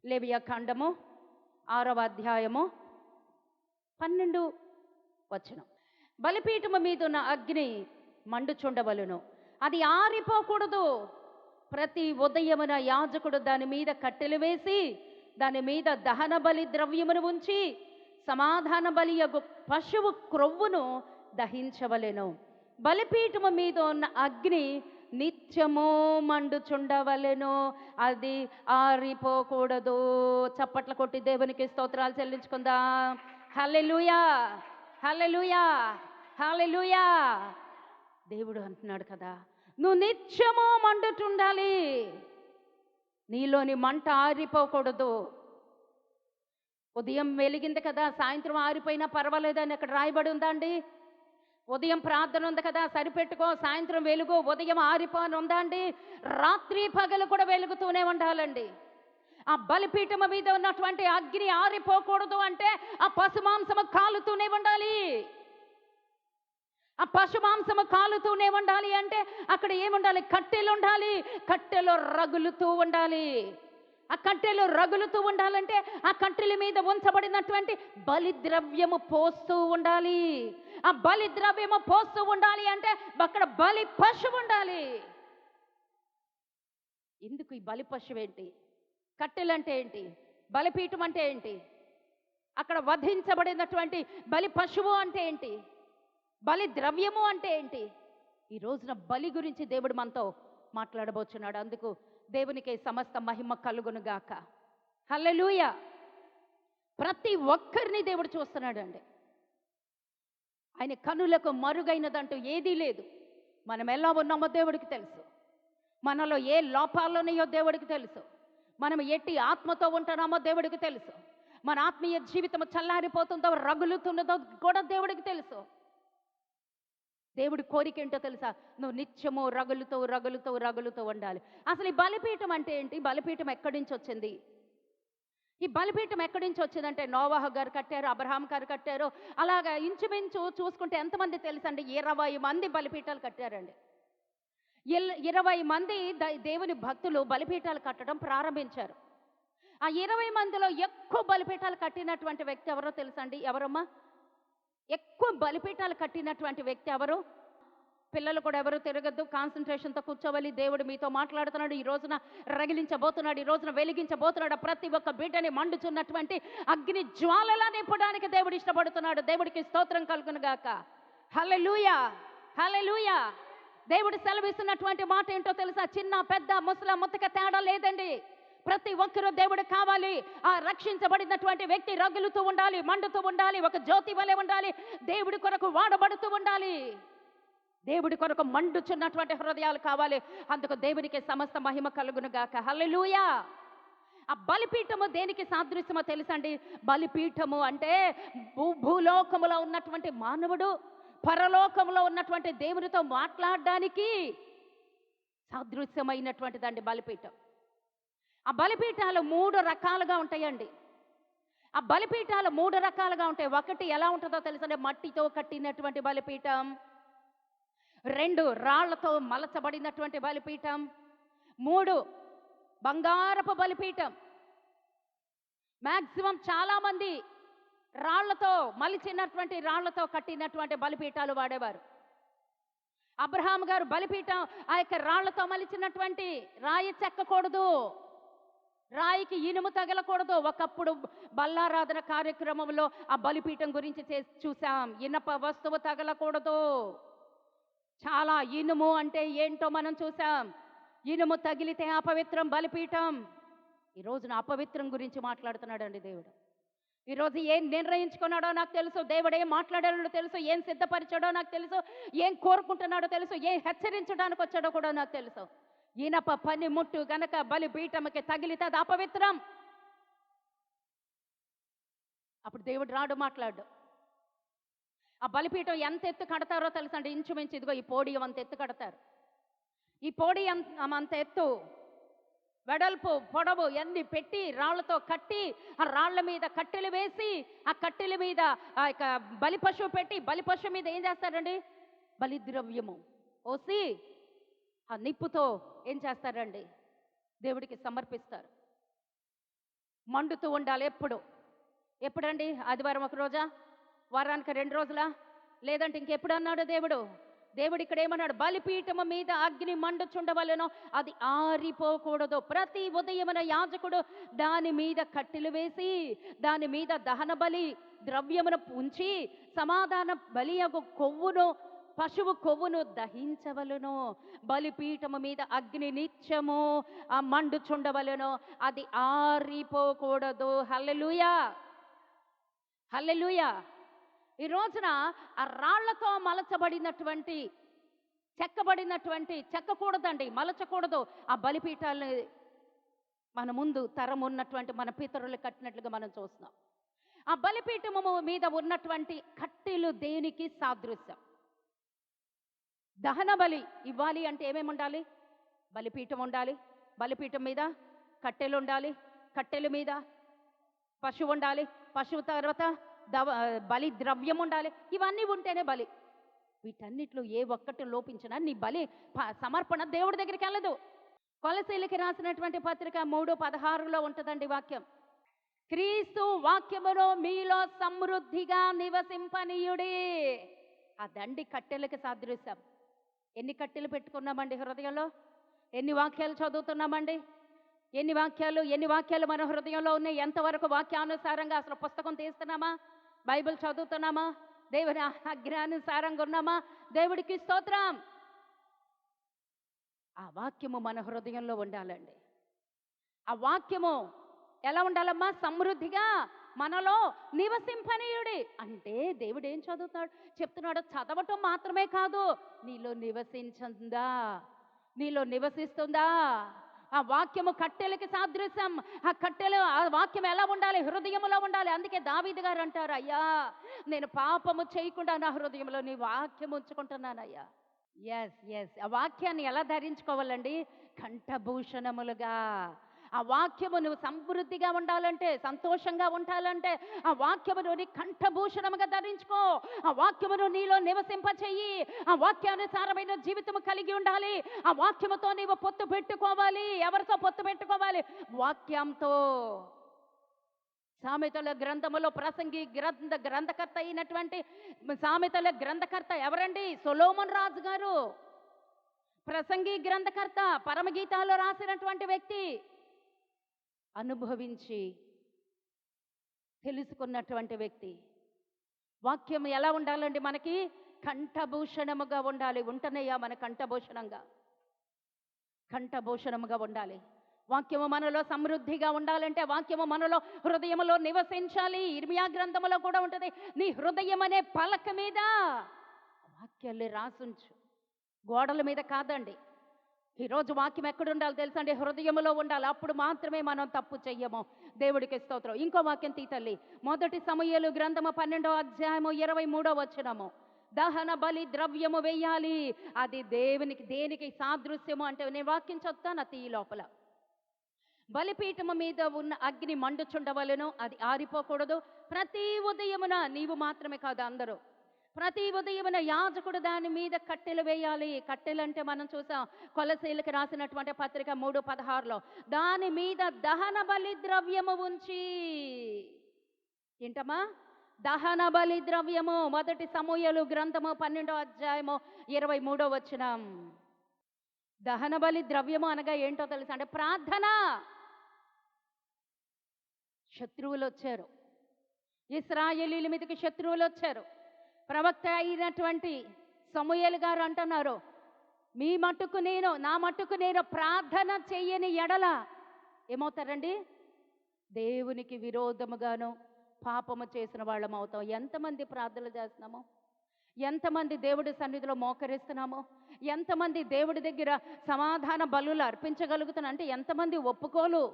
లేవియా ఖండము 6వ అధ్యాయము 12 వచనం. బలిపీఠము మీదున్న అగ్ని మండుచుండవలెను, అది ఆరిపోకూడదు. ప్రతి ఉదయమున యాజకుడు దాని మీద కట్టెలు వేసి దాని మీద దహన బలి ద్రవ్యమును ఉంచి సమాధాన బలియగు పశువు క్రొవ్వును దహించవలెను. బలిపీఠము మీద ఉన్న అగ్ని నిత్యము మండుచుండవలెను, అది ఆరిపోకూడదు. చప్పట్ల కొట్టి దేవునికి స్తోత్రాలు చెల్లించుకుందాం. హల్లెలూయా, హల్లెలూయా, హల్లెలూయా. దేవుడు అంటున్నాడు కదా, నువ్వు నిత్యము మండుతుండాలి, నీలోని మంట ఆరిపోకూడదు. ఉదయం వెలిగింది కదా, సాయంత్రం ఆరిపోయినా పర్వాలేదని అక్కడ రాయబడి ఉందా అండి? ఉదయం ప్రార్థన ఉంది కదా, సరిపెట్టుకో, సాయంత్రం వెలుగు, ఉదయం ఆరిపోని ఉందా అండి? రాత్రి పగలు కూడా వెలుగుతూనే ఉండాలండి. ఆ బలిపీఠము మీద ఉన్నటువంటి అగ్ని ఆరిపోకూడదు అంటే ఆ పశుమాంసము కాలుతూనే ఉండాలి. ఆ పశుమాంసము కాలుతూనే ఉండాలి అంటే అక్కడ ఏముండాలి? కట్టెలు ఉండాలి. కట్టెలు రగులుతూ ఉండాలి. ఆ కట్టెలు రగులుతూ ఉండాలంటే ఆ కట్టెల మీద ఉంచబడినటువంటి బలిద్రవ్యము పోస్తూ ఉండాలి. ఆ బలిద్రవ్యము పోస్తూ ఉండాలి అంటే అక్కడ బలి పశువు ఉండాలి. ఎందుకు ఈ బలి పశువు ఏంటి? కట్టెలు అంటే ఏంటి? బలిపీఠం అంటే ఏంటి? అక్కడ వధించబడినటువంటి బలి పశువు అంటే ఏంటి? బలి ద్రవ్యము అంటే ఏంటి? ఈ రోజున బలి గురించి దేవుడు మనతో మాట్లాడబోచున్నాడు. అందుకు దేవునికి సమస్త మహిమ కలుగును గాక. హల్లెలూయా. ప్రతి ఒక్కరిని దేవుడు చూస్తున్నాడు అండి. ఆయన కనులకు మరుగైనదంటూ ఏదీ లేదు. మనం ఎలా ఉన్నామో దేవుడికి తెలుసు. మనలో ఏ లోపాలున్నాయో దేవుడికి తెలుసు. మనం ఎట్టి ఆత్మతో ఉంటున్నామో దేవుడికి తెలుసు. మన ఆత్మీయ జీవితం చల్లారిపోతుందో రగులుతున్నదో కూడా దేవుడికి తెలుసు. దేవుడి కోరిక ఏంటో తెలుసా? నువ్వు నిత్యము రగులుతూ రగులుతూ రగులుతూ ఉండాలి. అసలు ఈ బలిపీఠం అంటే ఏంటి? బలిపీఠం ఎక్కడి నుంచి వచ్చింది? ఈ బలిపీఠం ఎక్కడి నుంచి వచ్చిందంటే నోవాహు గారు కట్టారు, అబ్రహాం గారు కట్టారు. అలాగా ఇంచుమించు చూసుకుంటే ఎంతమంది తెలుసండి? 20 మంది బలిపీఠాలు కట్టారండి. 20 మంది దేవుని భక్తులు బలిపీఠాలు కట్టడం ప్రారంభించారు. ఆ 20 మందిలో ఎక్కువ బలిపీఠాలు కట్టినటువంటి వ్యక్తి ఎవరో తెలుసండి? ఎవరమ్మా? ఎక్కువ బలిపీఠాలు కట్టినటువంటి వ్యక్తి ఎవరు? పిల్లలు కూడా ఎవరు తిరగద్దు, కాన్సన్ట్రేషన్తో కూర్చోవాలి. దేవుడు మీతో మాట్లాడుతున్నాడు. ఈ రోజున రగిలించబోతున్నాడు, ఈ రోజున వెలిగించబోతున్నాడు. ప్రతి ఒక్క బిడ్డని మండుచున్నటువంటి అగ్ని జ్వాలలా నింపడానికి దేవుడు ఇష్టపడుతున్నాడు. దేవుడికి స్తోత్రం కలుగును గాక. హల్లెలూయా, హల్లెలూయా. దేవుడు సెలవిస్తున్నటువంటి మాట ఏంటో తెలుసా? చిన్న పెద్ద ముసల ముత్తక తేడా లేదండి. ప్రతి ఒక్కరూ దేవుడు కావాలి. ఆ రక్షించబడినటువంటి వ్యక్తి రగులుతూ ఉండాలి, మండుతూ ఉండాలి, ఒక జ్యోతి వలె ఉండాలి, దేవుడి కొరకు వాడబడుతూ ఉండాలి. దేవుడి కొరకు మండుచున్నటువంటి హృదయాలు కావాలి. అందుకు దేవునికి సమస్త మహిమ కలుగును గాక. హల్లెలూయా. ఆ బలిపీఠము దేనికి సాదృశ్యమో తెలుసండి? బలిపీఠము అంటే భూలోకములో ఉన్నటువంటి మానవుడు పరలోకంలో ఉన్నటువంటి దేవునితో మాట్లాడడానికి సాదృశ్యమైనటువంటిదండి బలిపీఠం. ఆ బలిపీఠాలు 3 రకాలుగా ఉంటాయండి. ఆ బలిపీఠాలు 3 రకాలుగా ఉంటాయి. ఒకటి ఎలా ఉంటుందో తెలుసండి? మట్టితో కట్టినటువంటి బలిపీఠం. 2 రాళ్లతో మలచబడినటువంటి బలిపీఠం. 3 బంగారపు బలిపీఠం. మ్యాక్సిమం చాలామంది రాళ్లతో మలిచినటువంటి రాళ్లతో కట్టినటువంటి బలిపీఠాలు వాడేవారు. అబ్రహాం గారు బలిపీఠం ఆ యొక్క రాళ్లతో మలిచినటువంటి రాయి చెక్కకూడదు, రాయికి ఇనుము తగలకూడదు. ఒకప్పుడు బల్లారాధన కార్యక్రమంలో ఆ బలిపీఠం గురించి చూసాం. ఇనప వస్తువు తగలకూడదు. చాలా ఇనుము అంటే ఏంటో మనం చూసాం. ఇనుము తగిలితే అపవిత్రం బలిపీఠం. ఈ రోజున అపవిత్రం గురించి మాట్లాడుతున్నాడండి దేవుడు. ఈరోజు ఏం నిర్ణయించుకున్నాడో నాకు తెలుసు. దేవుడు ఏం మాట్లాడాడో తెలుసు. ఏం సిద్ధపరిచాడో నాకు తెలుసు. ఏం కోరుకుంటున్నాడో తెలుసు. ఏం హెచ్చరించడానికి వచ్చాడో కూడా నాకు తెలుసు. ఇనప పనిముట్టు గనక బలిపీఠంకి తగిలితే అది అపవిత్రం. అప్పుడు దేవుడు రాడు, మాట్లాడు. ఆ బలిపీఠం ఎంత ఎత్తు కడతారో తెలుసండి? ఇంచుమించు ఇదిగో ఈ పోడియం అంత ఎత్తు కడతారు. ఈ పోడియం అంత ఎత్తు, వెడల్పు, పొడవు ఎన్ని పెట్టి రాళ్లతో కట్టి ఆ రాళ్ల మీద కట్టెలు వేసి ఆ కట్టెల మీద ఆ యొక్క బలి పశువు పెట్టి బలి పశువు మీద ఏం చేస్తారండి? బలిద్రవ్యము పోసి ఆ నిప్పుతో ఏం చేస్తారండి? దేవుడికి సమర్పిస్తారు. మండుతూ ఉండాలి ఎప్పుడు. ఎప్పుడండి? ఆదివారం ఒక రోజా? వారానికి 2 రోజులా? లేదంటే ఇంకెప్పుడు అన్నాడు దేవుడు? దేవుడు ఇక్కడ ఏమన్నాడు? బలిపీఠము మీద అగ్ని మండుచుండవలెను, అది ఆరిపోకూడదు. ప్రతి ఉదయమున యాజకుడు దాని మీద కట్టెలు వేసి, దాని మీద దహన బలి ద్రవ్యమును ఉంచి, సమాధాన బలియగు కొవ్వును, పశువు కొవ్వును దహించవలెను. బలిపీఠము మీద అగ్ని నిత్యము మండుచుండవలెను, అది ఆరిపోకూడదు. హల్లెలూయా, హల్లెలూయా. ఈ రోజున ఆ రాళ్లతో మలచబడినటువంటి, చెక్కకూడదండి, మలచకూడదు ఆ బలిపీఠాలని. మన ముందు తరం ఉన్నటువంటి మన పితరులు కట్టినట్లుగా మనం చూస్తున్నాం. ఆ బలిపీఠము మీద ఉన్నటువంటి కట్టెలు దేనికి సాదృశ్యం? దహన బలి ఇవ్వాలి అంటే ఏమేమి ఉండాలి? బలిపీఠం ఉండాలి, బలిపీఠం మీద కట్టెలు ఉండాలి, కట్టెల మీద పశువు ఉండాలి, పశువు తర్వాత బలి ద్రవ్యం ఉండాలి. ఇవన్నీ ఉంటేనే బలి. వీటన్నిటిలో ఏ ఒక్కటి లోపించినా నీ బలి సమర్పణ దేవుడి దగ్గరికి వెళ్ళదు. కొలసీలకి రాసినటువంటి పత్రిక 3:16 ఉంటుందండి వాక్యం. క్రీస్తు వాక్యమును మీలో సమృద్ధిగా నివసింపనీయుడి. ఆ దండి కట్టెలకి సాదృశ్యం. ఎన్ని కట్టెలు పెట్టుకున్నామండి హృదయంలో? ఎన్ని వాక్యాలు చదువుతున్నామండి? ఎన్ని వాక్యాలు మన హృదయంలో ఉన్నాయి? ఎంతవరకు వాక్యానుసారంగా అసలు పుస్తకం తీస్తున్నామా? బైబిల్ చదువుతున్నామా? దేవుని ఆజ్ఞానుసారంగా ఉన్నామా? దేవుడికి స్తోత్రం. ఆ వాక్యము మన హృదయంలో ఉండాలండి. ఆ వాక్యము ఎలా ఉండాలమ్మా? సమృద్ధిగా మనలో నివసింపనీయుడి. అంటే దేవుడు ఏం చెప్తున్నాడు? చదవటం మాత్రమే కాదు, నీలో నివసిస్తుందా? ఆ వాక్యము కట్టెలకి సాదృశ్యం. ఆ వాక్యం ఎలా ఉండాలి? హృదయములో ఉండాలి. అందుకే దావీదు గారు అంటారు, అయ్యా నేను పాపము చేయకుండా నా హృదయంలో నీ వాక్యం ఉంచుకుంటున్నానయ్యా. ఎస్. ఆ వాక్యాన్ని ఎలా ధరించుకోవాలండి? కంఠభూషణములుగా. ఆ వాక్యము నువ్వు సమృద్ధిగా ఉండాలంటే, సంతోషంగా ఉండాలంటే, ఆ వాక్యమును నీ కంఠభూషణముగా ధరించుకో. ఆ వాక్యమును నీలో నివసింపచెయ్యి. ఆ వాక్యానుసారమైన జీవితము కలిగి ఉండాలి. ఆ వాక్యముతో నీవు పొత్తు పెట్టుకోవాలి. ఎవరితో పొత్తు పెట్టుకోవాలి? వాక్యంతో. సామెతల గ్రంథములో ప్రసంగి గ్రంథకర్త అయినటువంటి సామెతల గ్రంథకర్త ఎవరండి? సొలొమోను రాజు గారు. ప్రసంగి గ్రంథకర్త, పరమగీతాల్లో రాసినటువంటి వ్యక్తి, అనుభవించి తెలుసుకున్నటువంటి వ్యక్తి. వాక్యం ఎలా ఉండాలండి? మనకి కంఠభూషణముగా ఉండాలి. ఉంటనయ్యా మన కంఠభూషణముగా ఉండాలి. వాక్యము మనలో సమృద్ధిగా ఉండాలంటే వాక్యము మనలో హృదయములో నివసించాలి. ఇర్మియా గ్రంథములో కూడా ఉంటుంది, నీ హృదయం అనే పలక మీద వాక్యాన్ని రాసుంచు. గోడల మీద కాదండి. ఈరోజు వాక్యం ఎక్కడ ఉండాలి తెలుసండి? హృదయములో ఉండాలి. అప్పుడు మాత్రమే మనం తప్పు చెయ్యము. దేవుడికి స్తోత్రం. ఇంకో వాక్యం తీతల్లి, 1 సమూయేలు గ్రంథము 12వ అధ్యాయము 23వ వచనము. దహన బలి ద్రవ్యము వేయాలి. అది దేనికి సాదృశ్యము అంటే, నేను వాక్యం చెప్తాను తీ లోపల. బలిపీఠము మీద ఉన్న అగ్ని మండుచుండవలెను, అది ఆరిపోకూడదు. ప్రతి ఉదయమున, నీవు మాత్రమే కాదు అందరూ, ప్రతి ఉదయమున యాజకుడు దాని మీద కట్టెలు వేయాలి. కట్టెలు అంటే మనం చూసాం కొలసీలకు రాసినటువంటి పత్రిక 3:16 దాని మీద దహన బలి ద్రవ్యము ఉంచి. ఏంటమ్మా? దహన బలి ద్రవ్యము. 1 సమూయేలు గ్రంథము 12వ అధ్యాయము 23వ వచనం. దహన బలి ద్రవ్యము అనగా ఏంటో తెలుసా? అంటే ప్రార్థన. శత్రువులు వచ్చారు, ఇశ్రాయేలీల మీదకి శత్రువులు వచ్చారు. ప్రవక్త అయినటువంటి సమూయేలు గారు అంటున్నారు, నా మట్టుకు నేను ప్రార్థన చెయ్యని ఎడల ఏమవుతారండి? దేవునికి విరోధముగాను పాపము చేసిన వాళ్ళం అవుతాం. ఎంతమంది ప్రార్థనలు చేస్తున్నాము? ఎంతమంది దేవుడి సన్నిధిలో మోకరిస్తున్నాము? ఎంతమంది దేవుడి దగ్గర సమాధాన బలులు అర్పించగలుగుతున్నా అంటే ఎంతమంది ఒప్పుకోలు?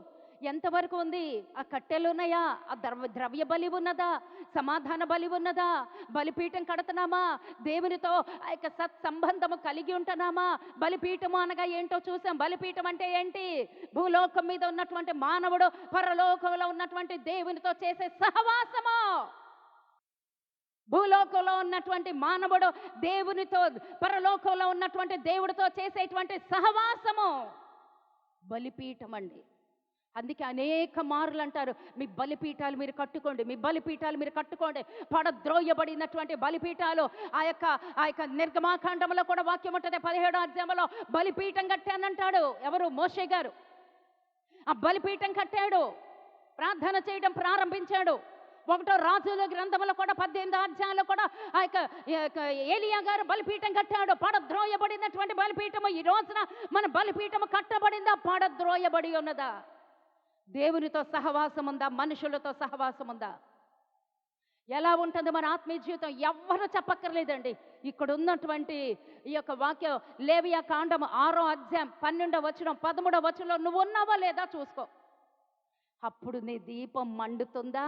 ఎంతవరకు ఉంది? ఆ కట్టెలు ఉన్నాయా? ఆ ద్రవ్య బలి ఉన్నదా? సమాధాన బలి ఉన్నదా? బలిపీఠం కడుతున్నామా? దేవునితో ఆ యొక్క సత్సంబంధము కలిగి ఉంటున్నామా? బలిపీఠము అనగా ఏంటో చూసాం. బలిపీఠం అంటే ఏంటి? భూలోకం మీద ఉన్నటువంటి మానవుడు పరలోకంలో ఉన్నటువంటి దేవునితో చేసే సహవాసము. భూలోకంలో ఉన్నటువంటి మానవుడు దేవునితో, పరలోకంలో ఉన్నటువంటి దేవుడితో చేసేటువంటి సహవాసము బలిపీఠం అండి. అందుకే అనేక మార్లు అంటారు, మీ బలిపీఠాలు మీరు కట్టుకోండి, మీ బలిపీఠాలు మీరు కట్టుకోండి. పడద్రోయబడినటువంటి బలిపీఠాలు ఆ యొక్క నిర్గమాకాండంలో కూడా వాక్యం ఉంటుంది, 17వ అధ్యాయంలో బలిపీఠం కట్టానంటాడు. ఎవరు? మోషే గారు. ఆ బలిపీఠం కట్టాడు, ప్రార్థన చేయడం ప్రారంభించాడు. 1వ రాజుల గ్రంథంలో కూడా 18వ అధ్యాయంలో కూడా ఆ యొక్క ఏలియా గారు బలిపీఠం కట్టాడు. పడద్రోయబడినటువంటి బలిపీఠము. ఈ రోజున మన బలిపీఠము కట్టబడిందా? పడద్రోయబడి ఉన్నదా? దేవునితో సహవాసం ఉందా? మనుషులతో సహవాసం ఉందా? ఎలా ఉంటుంది మన ఆత్మీయ జీవితం? ఎవ్వరూ చెప్పక్కర్లేదండి. ఇక్కడ ఉన్నటువంటి ఈ యొక్క వాక్యం లేవియా కాండం 6వ అధ్యాయం 12వ వచనం 13వ వచనంలో నువ్వు ఉన్నావా లేదా చూసుకో. అప్పుడు నీ దీపం మండుతుందా,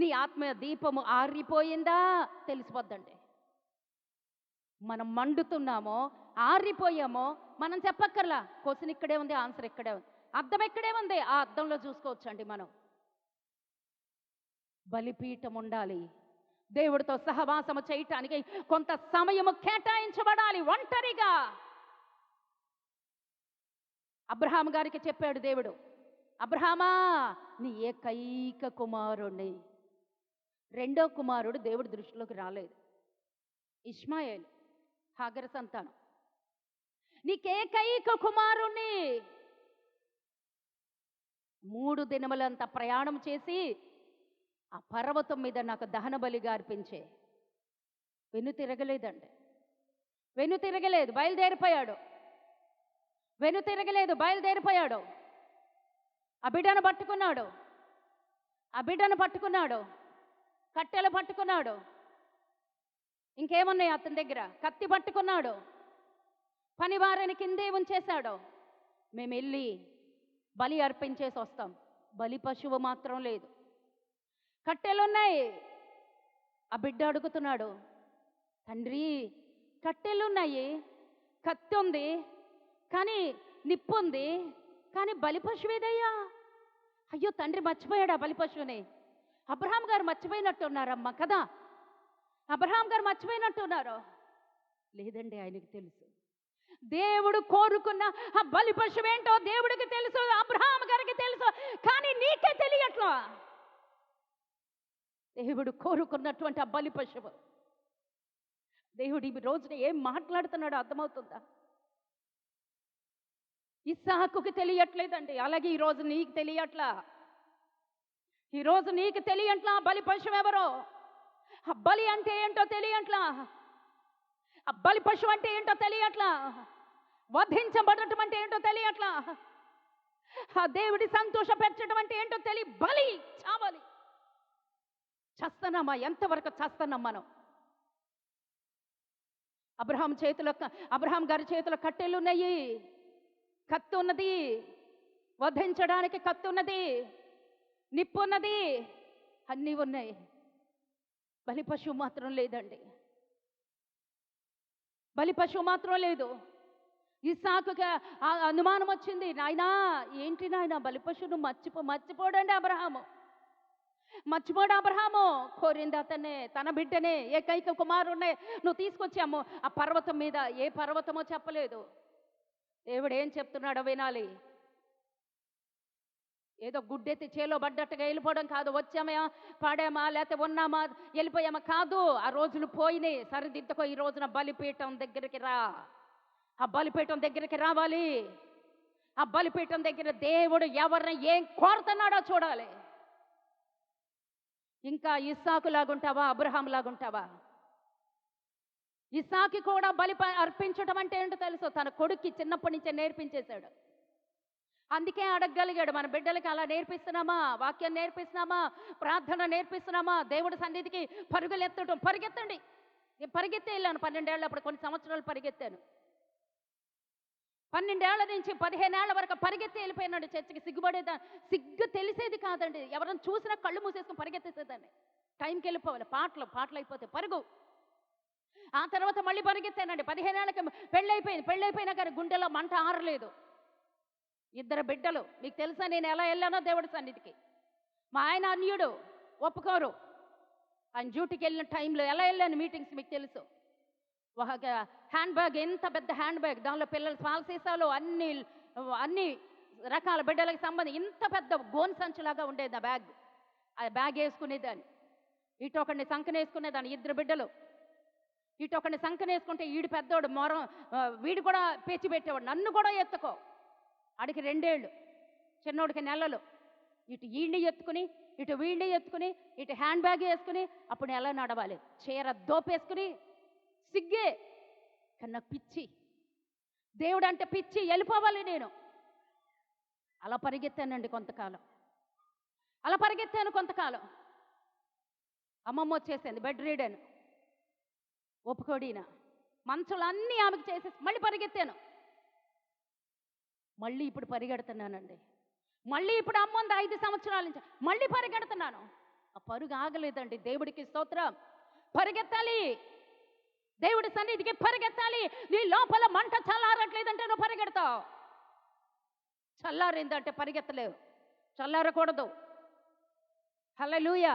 నీ ఆత్మీయ దీపము ఆరిపోయిందా తెలిసిపోద్దండి. మనం మండుతున్నామో ఆరిపోయామో మనం చెప్పక్కర్లా. క్వశ్చన్ ఇక్కడే ఉంది, ఆన్సర్ ఇక్కడే ఉంది, అర్థం ఇక్కడే ఉంది. ఆ అర్థంలో చూసుకోవచ్చండి. మనం బలిపీఠం ఉండాలి. దేవుడితో సహవాసము చేయటానికి కొంత సమయము కేటాయించబడాలి. ఒంటరిగా అబ్రహాము గారికి చెప్పాడు దేవుడు, అబ్రహామా నీ ఏకైక కుమారుణ్ణి. 2వ కుమారుడు దేవుడి దృష్టిలోకి రాలేదు, ఇష్మాయేలు, హాగరు సంతానం. నీకేకైక కుమారుణ్ణి 3 దినములంత ప్రయాణం చేసి ఆ పర్వతం మీద నాకు దహన బలిగా అర్పించే. వెనుతిరగలేదండి, వెనుతిరగలేదు, బయలుదేరిపోయాడు. వెనుతిరగలేదు, బయలుదేరిపోయాడు. ఆ బిడ్డను పట్టుకున్నాడు, ఆ బిడ్డను పట్టుకున్నాడు, కట్టెలు పట్టుకున్నాడు. ఇంకేమున్నాయి అతని దగ్గర? కత్తి పట్టుకున్నాడు. పనివారిని కిందే ఉంచేశాడు. మేము వెళ్ళి బలి అర్పించేసి వస్తాం. బలి పశువు మాత్రం లేదు, కట్టెలున్నాయి. ఆ బిడ్డ అడుగుతున్నాడు, తండ్రి కట్టెలున్నాయి, కత్తి ఉంది, కానీ నిప్పు ఉంది, కానీ బలి పశువేదయ్యా? అయ్యో తండ్రి మర్చిపోయాడు ఆ బలి పశువుని. అబ్రహాం గారు మర్చిపోయినట్టున్నారమ్మా కదా, అబ్రహాం గారు మర్చిపోయినట్టున్నారు. లేదండి, ఆయనకి తెలుసు. దేవుడు కోరుకున్న ఆ బలి పశువేంటో దేవుడికి తెలుసు, అబ్రహాం గారికి తెలుసు, కానీ నీకే తెలియట్లా. దేవుడు కోరుకున్నటువంటి ఆ బలి పశువు. దేవుడు ఈ రోజున ఏం మాట్లాడుతున్నాడో అర్థమవుతుందా? ఇస్సాకుకి తెలియట్లేదండి, అలాగే ఈరోజు నీకు తెలియట్లా. ఈరోజు నీకు తెలియట్లా బలి పశువు ఎవరో, ఆ బలి అంటే ఏంటో తెలియట్లా, ఆ బలి పశువు అంటే ఏంటో తెలియట్లా, వధించబడటం అంటే ఏంటో తెలియట్లా, ఆ దేవుడి సంతోషపెట్టడం అంటే ఏంటో బలి చావాలి. చస్తున్నామా? ఎంతవరకు చస్తున్నాం మనం? అబ్రహాం గారి చేతిలో కట్టెలు ఉన్నాయి, కత్తి ఉన్నది, వధించడానికి కత్తి ఉన్నది, నిప్పు ఉన్నది, అన్నీ ఉన్నాయి. బలి పశువు మాత్రం లేదండి, బలి పశువు మాత్రం లేదు. ఇస్సాకుకి అనుమానం వచ్చింది, నాయనా ఏంటి నాయన బలి పశువును మర్చిపోడండి అబ్రహాము, మర్చిపోడు అబ్రహాము. కోరింది అతన్నే, తన బిడ్డనే, ఏకైక కుమారుణ్ణే నువ్వు తీసుకొచ్చాము. ఆ పర్వతం మీద, ఏ పర్వతమో చెప్పలేదు. దేవుడు ఏం చెప్తున్నాడో వినాలి. ఏదో గుడ్డెత్తి చేలో పడ్డట్టుగా వెళ్ళిపోవడం కాదు. వచ్చామా, పాడామా, లేకపోతే ఉన్నామా, వెళ్ళిపోయామా కాదు. ఆ రోజులు పోయినాయి, సరిదిద్దుకో. ఈ రోజున బలిపీఠం దగ్గరికి రా. ఆ బలిపీఠం దగ్గరికి రావాలి. ఆ బలిపీఠం దగ్గర దేవుడు ఎవరిని ఏం కోరుతున్నాడో చూడాలి. ఇంకా ఇస్సాకు లాగుంటావా, అబ్రహాం లాగుంటావా? ఇస్సాకి కూడా బలి అర్పించడం అంటే ఏంటో తెలుసు, తన కొడుక్కి చిన్నప్పటి నుంచే నేర్పించేశాడు. అందుకే అడగగలిగాడు, మన బిడ్డలకి అలా నేర్పిస్తున్నామా? వాక్యం నేర్పిస్తున్నామా? ప్రార్థన నేర్పిస్తున్నామా? దేవుడి సన్నిధికి పరుగులు ఎత్తడం. పరిగెత్తండి. నేను పరిగెత్తే వెళ్ళాను 12 ఏళ్ళు, అప్పుడు కొన్ని సంవత్సరాలు పరిగెత్తాను. 12 ఏళ్ల నుంచి 15 ఏళ్ల వరకు పరిగెత్తి వెళ్ళిపోయినాడు చర్చికి. సిగ్గుపడేదా, సిగ్గు తెలిసేది కాదండి. ఎవరైనా చూసినా కళ్ళు మూసేసుకుని పరిగెత్తేసేదాన్ని. టైంకి వెళ్ళిపోవాలి, పాటలు అయిపోతే పరుగు. ఆ తర్వాత మళ్ళీ పరిగెత్తానండి. 15 ఏళ్ళకి పెళ్ళైపోయినా కానీ గుండెలో మంట ఆరలేదు. 2 బిడ్డలు. మీకు తెలుసా నేను ఎలా వెళ్ళానో దేవుడి సన్నిధికి? మా ఆయన అన్యుడు, ఒప్పుకోరు. ఆయన డ్యూటీకి వెళ్ళిన టైంలో ఎలా వెళ్ళాను మీటింగ్స్ మీకు తెలుసు. ఒక హ్యాండ్ బ్యాగ్, ఎంత పెద్ద హ్యాండ్ బ్యాగ్, దానిలో పిల్లల పాల సీసాలు అన్ని రకాల బిడ్డలకు సంబంధించి ఇంత పెద్ద గోన్ సంచులాగా ఉండేది ఆ బ్యాగ్. ఆ బ్యాగ్ వేసుకునేదాన్ని. ఇటు ఒకడిని సంకనేసుకునేదాన్ని, 2 బిడ్డలు. ఇటు ఒకడిని సంకనేసుకుంటే ఈడు పెద్దోడు వీడు కూడా పేచి పెట్టేవాడు, నన్ను కూడా ఎత్తుకో. ఆడికి 2 ఏళ్ళు, చిన్నోడికి నెలలు. ఇటు ఈడిని ఎత్తుకుని, ఇటు వీడిని ఎత్తుకుని, ఇటు హ్యాండ్ బ్యాగ్ వేసుకుని అప్పుడు ఎలా నడవాలి, చీర దోపేసుకుని సిగ్గే. కన్నా పిచ్చి, దేవుడు అంటే పిచ్చి, వెళ్ళిపోవాలి నేను. అలా పరిగెత్తానండి కొంతకాలం, అలా పరిగెత్తాను కొంతకాలం. అమ్మమ్మ వచ్చేసింది, బెడ్ రీడన్, ఒప్పుకోడిన మంచులు అన్నీ ఆమెకు చేసేసి మళ్ళీ పరిగెత్తాను. మళ్ళీ ఇప్పుడు పరిగెడుతున్నానండి. మళ్ళీ ఇప్పుడు అమ్మంది 5 సంవత్సరాల నుంచి మళ్ళీ పరిగెడుతున్నాను. ఆ పరుగు ఆగలేదండి. దేవుడికి స్తోత్రం. పరిగెత్తాలి, దేవుడి సన్నిధికి పరిగెత్తాలి. నీ లోపల మంట చల్లారట్లేదంటే నువ్వు పరిగెడతావు. చల్లారిందంటే పరిగెత్తలేవు, చల్లారకూడదు. హల్లెలూయా.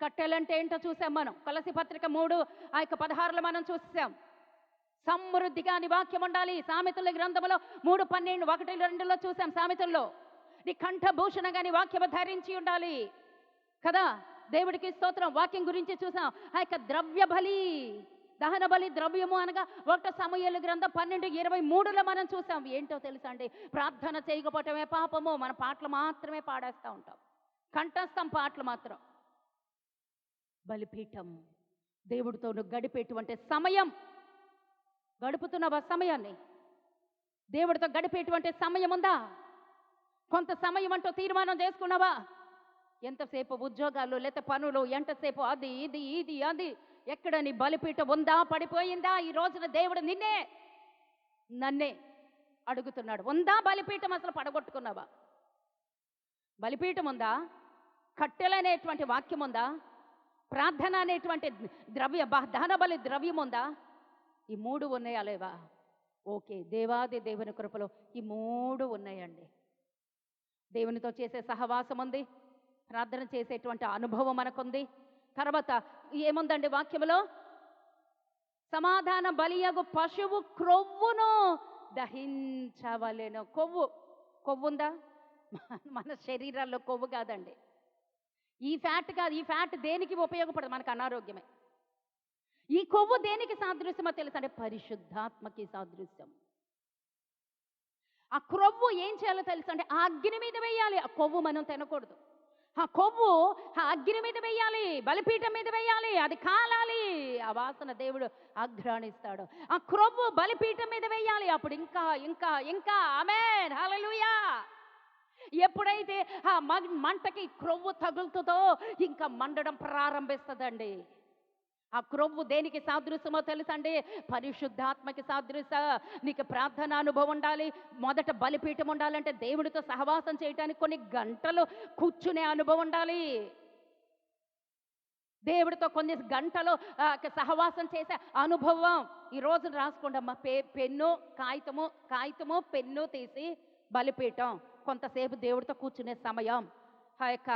కట్టెలంటే ఏంటో చూసాం మనం. కొలస్సీ పత్రిక 3:16 మనం చూసాం. సమృద్ధిగా నీ వాక్యం ఉండాలి. సామెతల గ్రంథంలో 3:12, 1-2లో చూసాం. సామెతల్లో నీ కంఠభూషణంగా నీ వాక్యము ధరించి ఉండాలి కదా. దేవుడికి స్తోత్రం. వాక్యం గురించి చూసాం. ఆ యొక్క ద్రవ్య బలి, దహన బలి ద్రవ్యము అనగా 1 సమూయేలు గ్రంథం 12:23లో మనం చూసాం. ఏంటో తెలుసా అండి, ప్రార్థన చేయకపోవటమే పాపము. మన పాటలు మాత్రమే పాడేస్తూ ఉంటాం, కంఠస్థం పాటలు మాత్రం. బలిపీఠం, దేవుడితో నువ్వు గడిపేటువంటి సమయం, గడుపుతున్న సమయాన్ని దేవుడితో గడిపేటువంటి సమయం ఉందా? కొంత సమయం అంటూ తీర్మానం చేసుకున్నావా? ఎంతసేపు ఉద్యోగాలు, లేకపోతే పనులు, ఎంతసేపు అది ఇది ఇది అది. ఎక్కడ నీ బలిపీఠం ఉందా? పడిపోయిందా? ఈ రోజున దేవుడు నన్నే అడుగుతున్నాడు. ఉందా బలిపీఠం? అసలు పడగొట్టుకున్నావా? బలిపీఠం ఉందా? కట్టెలనేటువంటి వాక్యం ఉందా? ప్రార్థన అనేటువంటి దహన బలి ద్రవ్యం ఉందా? ఈ 3 ఉన్నాయా లేవా? ఓకే, దేవాది దేవుని కృపలో ఈ 3 ఉన్నాయండి. దేవునితో చేసే సహవాసం ఉంది, ప్రార్థన చేసేటువంటి అనుభవం మనకుంది. తర్వాత ఏముందండి వాక్యములో? సమాధాన బలియగు పశువు క్రొవ్వును దహించవలెను. కొవ్వుందా? మన శరీరాల్లో కొవ్వు కాదండి, ఈ ఫ్యాట్ కాదు. ఈ ఫ్యాట్ దేనికి ఉపయోగపడదు? మనకు అనారోగ్యమే. ఈ కొవ్వు దేనికి సాదృశ్యమో తెలుసా అంటే పరిశుద్ధాత్మకి సాదృశ్యం. ఆ క్రొవ్వు ఏం చేయాలో తెలుసా అంటే ఆ అగ్ని మీద వేయాలి. ఆ కొవ్వు మనం తినకూడదు. ఆ కొవ్వు ఆ అగ్ని మీద వేయాలి, బలిపీఠం మీద వేయాలి, అది కాలాలి. ఆ వాసన దేవుడు ఆఘ్రాణిస్తాడు. ఆ క్రొవ్వు బలిపీఠం మీద వేయాలి. అప్పుడు ఇంకా ఇంకా ఇంకా ఆమేన్, హల్లెలూయా. ఎప్పుడైతే ఆ మంటకి క్రొవ్వు తగులుతుందో ఇంకా మండడం ప్రారంభిస్తుందండి. ఆ క్రొవ్వు దేనికి సాదృశ్యమో తెలుసండి? పరిశుద్ధాత్మకి సాదృశ్య. నీకు ప్రార్థన అనుభవం ఉండాలి. మొదట బలిపీఠం ఉండాలంటే దేవుడితో సహవాసం చేయడానికి కొన్ని గంటలు కూర్చునే అనుభవం ఉండాలి. దేవుడితో కొన్ని గంటలు సహవాసం చేసే అనుభవం. ఈ రోజు రాసుకోండమ్మా, పెన్ను కాగితము పెన్ను తీసి బలిపీఠం, కొంతసేపు దేవుడితో కూర్చునే సమయం. ఆ యొక్క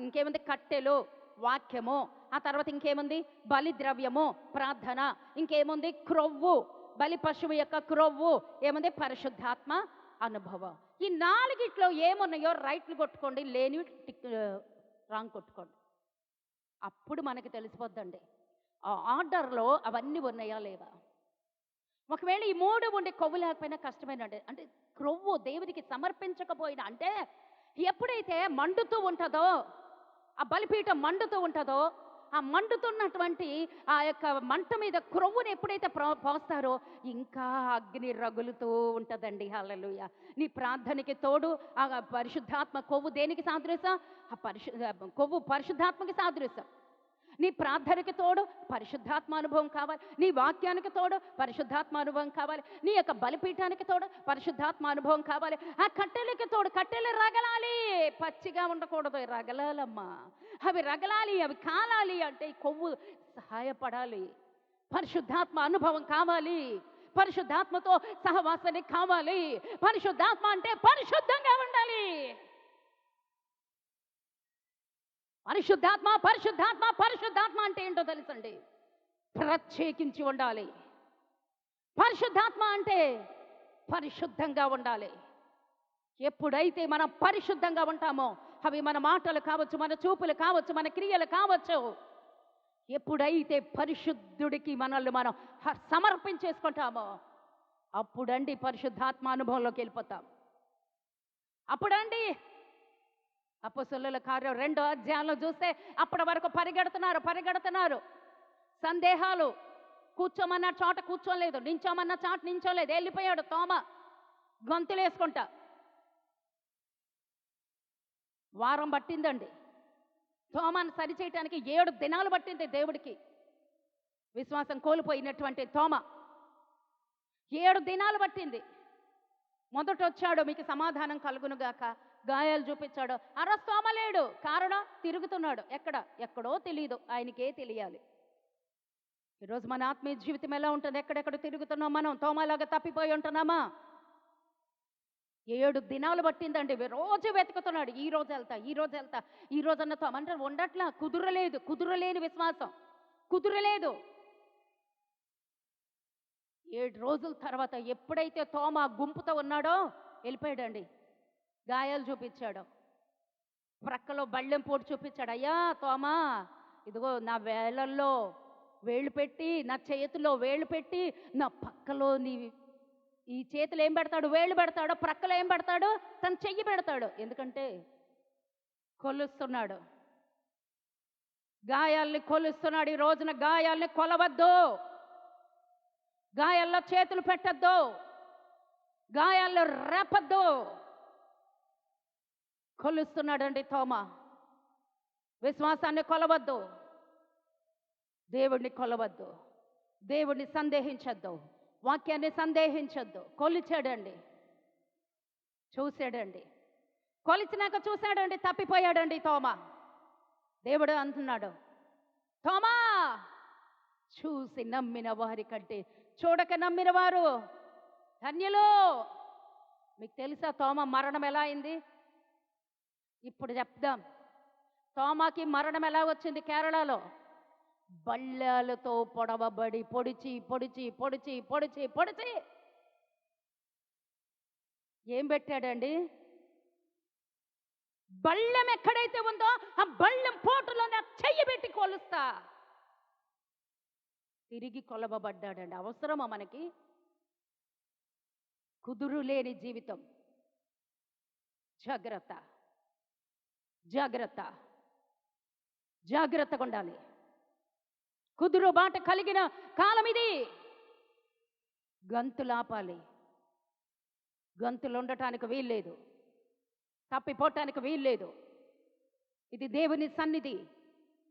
ఇంకేముంది, కట్టెలు, వాక్యము, ఆ తర్వాత ఇంకేముంది, బలి ద్రవ్యము, ప్రార్థన, ఇంకేముంది, క్రొవ్వు, బలి పశువు యొక్క క్రొవ్వు, ఏముంది, పరిశుద్ధాత్మ అనుభవం. ఈ 4 ఏమున్నాయో రైట్లు కొట్టుకోండి, లేని రాంగ్ కొట్టుకోండి. అప్పుడు మనకి తెలిసిపోద్దండి ఆ ఆర్డర్లో అవన్నీ ఉన్నాయా లేవా. ఒకవేళ ఈ 3 ఉండి కొవ్వు లేకపోయినా కష్టమేనండి. అంటే క్రొవ్వు దేవుడికి సమర్పించకపోయినా, అంటే ఎప్పుడైతే మండుతూ ఉంటుందో, ఆ బలిపీఠం మండుతూ ఉంటుందో, ఆ మండుతున్నటువంటి ఆ యొక్క మంట మీద క్రొవ్వుని ఎప్పుడైతే పోస్తారో ఇంకా అగ్ని రగులుతూ ఉంటుందండి. హల్లెలూయా. నీ ప్రార్థనకి తోడు ఆ పరిశుద్ధాత్మ కొవ్వు దేనికి సాదృశ్యం? కొవ్వు పరిశుద్ధాత్మకి సాదృశ్యం. నీ ప్రార్థనకి తోడు పరిశుద్ధాత్మ అనుభవం కావాలి. నీ వాక్యానికి తోడు పరిశుద్ధాత్మ అనుభవం కావాలి. నీ యొక్క బలిపీఠానికి తోడు పరిశుద్ధాత్మ అనుభవం కావాలి. ఆ కట్టెలకి తోడు, కట్టెలు రగలాలి, పచ్చిగా ఉండకూడదు, రగలాలమ్మా. అవి రగలాలి, అవి కాలాలి అంటే ఈ కొవ్వు సహాయపడాలి. పరిశుద్ధాత్మ అనుభవం కావాలి, పరిశుద్ధాత్మతో సహవాసానికి కావాలి. పరిశుద్ధాత్మ అంటే పరిశుద్ధంగా ఉండాలి. పరిశుద్ధాత్మ పరిశుద్ధాత్మ పరిశుద్ధాత్మ అంటే ఏంటో తెలుసండి? ప్రత్యేకించి ఉండాలి. పరిశుద్ధాత్మ అంటే పరిశుద్ధంగా ఉండాలి. ఎప్పుడైతే మనం పరిశుద్ధంగా ఉంటామో, అవి మన మాటలు కావచ్చు, మన చూపులు కావచ్చు, మన క్రియలు కావచ్చు, ఎప్పుడైతే పరిశుద్ధుడికి మనల్ని మనం సమర్పించేసుకుంటామో, అప్పుడండి పరిశుద్ధాత్మ అనుభవంలోకి వెళ్ళిపోతాం. అప్పుడండి అపొస్తలుల కార్యం 2వ అధ్యాయంలో చూస్తే అప్పటి వరకు పరిగెడుతున్నారు. సందేహాలు, కూర్చోమన్న చోట కూర్చోలేదు, నించోమన్న చోట నించోలేదు, వెళ్ళిపోయాడు తోమ గొంతులేసుకుంటా. వారం పట్టిందండి తోమాను సరిచేయటానికి. 7 దినాలు పట్టింది దేవుడికి. విశ్వాసం కోల్పోయినటువంటి తోమ 7 దినాలు పట్టింది. మొదట వచ్చాడు, మీకు సమాధానం కలుగునుగాక, గాయాలు చూపించాడు. ఆ రోజు తోమ లేడు. కారణం, తిరుగుతున్నాడు. ఎక్కడో తెలియదు, ఆయనకే తెలియాలి. ఈరోజు మన ఆత్మీయ జీవితం ఎలా ఉంటుంది? ఎక్కడెక్కడ తిరుగుతున్నాం మనం? తోమలాగా తప్పిపోయి ఉంటున్నామా? 7 దినాలు పట్టిందండి. రోజు వెతుకుతున్నాడు. ఈ రోజు వెళ్తా ఈ రోజన్న తోమ అంటే ఉండట్లా. కుదురలేని విశ్వాసం, కుదురలేదు. 7 రోజుల తర్వాత ఎప్పుడైతే తోమ గుంపుతో ఉన్నాడో వెళ్ళిపోయాడండి. గాయాలు చూపించాడు, ప్రక్కలో బళ్ళెం పోటు చూపించాడు. అయ్యా తోమా, ఇదిగో నా వేళ్ళల్లో వేళ్ళు పెట్టి, నా చేతిలో వేళ్ళు పెట్టి, నా పక్కలో నీ ఈ చేతులు ఏం పెడతాడు? వేళ్ళు పెడతాడు. ప్రక్కలో ఏం పెడతాడు? తన చెయ్యి పెడతాడు. ఎందుకంటే కొలుస్తున్నాడు, గాయాల్ని కొలుస్తున్నాడు. ఈ రోజున గాయాల్ని కొలవద్దు, గాయాల్లో చేతులు పెట్టద్దు, గాయాల్లో రేపద్దు. కొలుస్తున్నాడండి తోమ. విశ్వాసాన్ని కొలవద్దు, దేవుణ్ణి కొలవద్దు, దేవుణ్ణి సందేహించద్దు, వాక్యాన్ని సందేహించద్దు. కొలిచాడండి, చూశాడండి. కొలిచినాక చూశాడండి, తప్పిపోయాడండి తోమ. దేవుడు అంటున్నాడు, తోమా, చూసి నమ్మిన వారి కంటే చూడక నమ్మిన వారు ధన్యులు. మీకు తెలుసా తోమ మరణం ఎలా అయింది? ఇప్పుడు చెప్దాం. తోమాకి మరణం ఎలా వచ్చింది? కేరళలో బళ్ళాలతో పొడవబడి పొడిచి ఏం పెట్టాడండి? బళ్ళెం ఎక్కడైతే ఉందో ఆ బళ్ళెం పోటులో నా చెయ్యి పెట్టి కొలుస్తా. తిరిగి కొలవబడ్డాడండి. అవసరమా మనకి? కుదురు లేని జీవితం. జాగ్రత్త, జాగ్రత్త, జాగ్రత్తగా ఉండాలి. కుదురు బాట కలిగిన కాలం ఇది. గంతులాపాలి. గంతులు ఉండటానికి వీల్లేదు, తప్పిపోవటానికి వీల్లేదు. ఇది దేవుని సన్నిధి,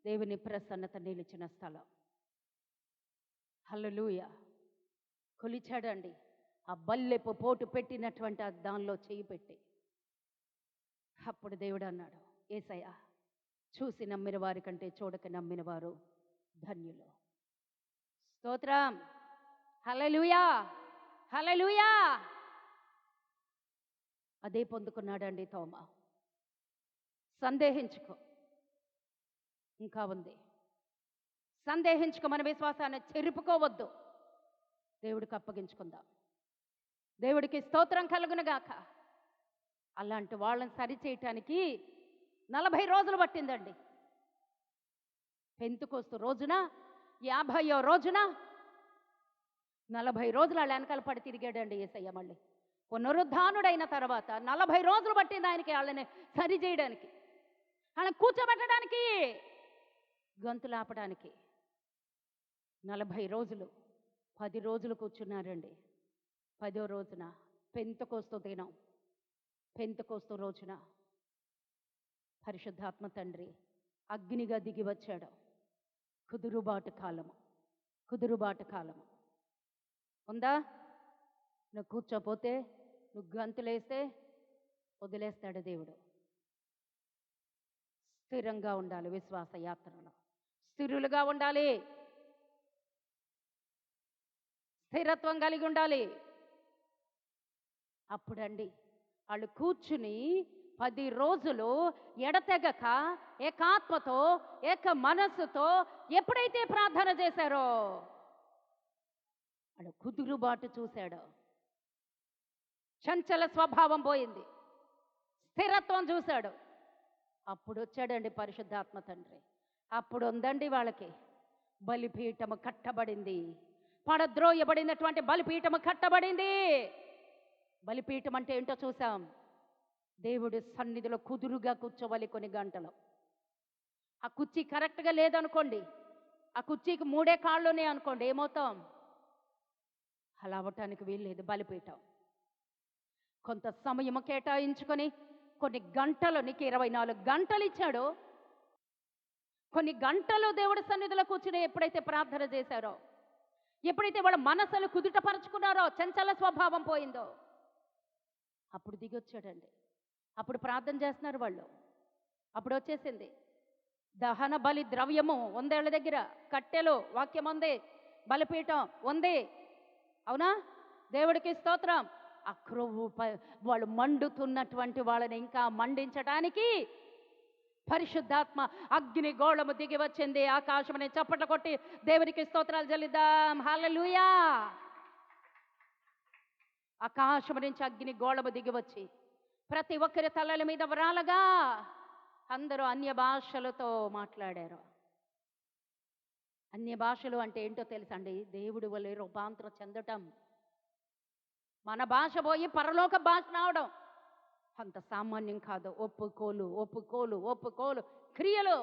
దేవుని ప్రసన్నత నిలిచిన స్థలం. హల్లెలూయా. కొలిచాడండి. ఆ బల్లెపు పోటు పెట్టినటువంటి దానిలో చేయి పెట్టి. అప్పుడు దేవుడు అన్నాడు, యేసయ్యా, చూసి నమ్మిన వారి కంటే చూడక నమ్మిన వారు ధన్యులు. స్తోత్రం. హల్లెలూయా, హల్లెలూయా. అదే పొందుకున్నాడండి తోమ. సందేహించుకో, ఇంకా ఉంది. సందేహించుకో, మన విశ్వాసాన్ని చెరుపుకోవద్దు. దేవుడికి అప్పగించుకుందాం. దేవుడికి స్తోత్రం కలుగునుగాక. అలాంటి వాళ్ళని సరిచేయటానికి 40 రోజులు పట్టిందండి. పెంతుకోస్తు రోజున, 50వ రోజున 40 రోజులు వాళ్ళ వెనకాల పడి తిరిగాడండి యేసయ్య. మళ్ళీ పునరుద్ధానుడైన తర్వాత 40 రోజులు పట్టింది ఆయనకి వాళ్ళని సరిచేయడానికి, వాళ్ళని కూర్చోబెట్టడానికి, గొంతులాపడానికి. 40 రోజులు, 10 రోజులు కూర్చున్నారండి. 10వ రోజున పెంతుకోస్తు దినం, పెంతుకోస్తు రోజున పరిశుద్ధాత్మ తండ్రి అగ్నిగా దిగి వచ్చాడు. కుదురుబాటు కాలము, కుదురుబాటు కాలము ఉందా? నువ్వు కూర్చోపోతే, నువ్వు గంతులేస్తే వదిలేస్తాడు దేవుడు. స్థిరంగా ఉండాలి. విశ్వాస యాత్రలో స్థిరులుగా ఉండాలి, స్థిరత్వం కలిగి ఉండాలి. అప్పుడండి వాళ్ళు కూర్చుని 10 రోజులు ఎడతెగక ఏకాత్మతో, ఏక మనస్సుతో ఎప్పుడైతే ప్రార్థన చేశారో వాడు కుదురుబాటు చూశాడు. చంచల స్వభావం పోయింది. స్థిరత్వం చూశాడు. అప్పుడు వచ్చాడండి పరిశుద్ధాత్మ తండ్రి. అప్పుడు ఉందండి వాళ్ళకి బలిపీఠము కట్టబడింది. పడద్రోయబడినటువంటి బలిపీఠము కట్టబడింది. బలిపీఠం అంటే ఏంటో చూసాం. దేవుడి సన్నిధిలో కుదురుగా కూర్చోవాలి కొన్ని గంటలు. ఆ కుర్చీ కరెక్ట్గా లేదనుకోండి, ఆ కుర్చీకి 3 కాళ్ళునే అనుకోండి, ఏమవుతాం? అలా అవ్వటానికి వీల్లేదు. బలిపీఠం కొంత సమయం కేటాయించుకొని కొన్ని గంటలు, నీకు 24 గంటలు ఇచ్చాడో, కొన్ని గంటలు దేవుడి సన్నిధిలో కూర్చుని ఎప్పుడైతే ప్రార్థన చేశారో, ఎప్పుడైతే వాళ్ళ మనసులు కుదుటపరుచుకున్నారో, చంచల స్వభావం పోయిందో, అప్పుడు దిగొచ్చాడండి. అప్పుడు ప్రార్థన చేస్తున్నారు వాళ్ళు. అప్పుడు వచ్చేసింది దహన బలి ద్రవ్యము ఉంది వాళ్ళ దగ్గర, కట్టెలు, వాక్యం ఉంది, బలిపీఠం ఉంది. అవునా? దేవుడికి స్తోత్రం. ఆ క్రొవ్వు వాళ్ళు మండుతున్నటువంటి వాళ్ళని ఇంకా మండించడానికి పరిశుద్ధాత్మ అగ్ని గోళము దిగి వచ్చింది. ఆకాశమని చప్పట్లు కొట్టి దేవునికి స్తోత్రాలు చెల్లిద్దాం. హల్లెలూయా. ఆకాశం నుంచి అగ్ని గోళము దిగి వచ్చి ప్రతి ఒక్కరి తలల మీద వ్రాలగా అందరూ అన్య భాషలతో మాట్లాడారు. అన్య భాషలు అంటే ఏంటో తెలుసండి? దేవుడి వల్ల రూపాంతరం చెందటం. మన భాష పోయి పరలోక భాష రావడం అంత సామాన్యం కాదు. ఒప్పుకోలు ఒప్పుకోలు ఒప్పుకోలు క్రియలు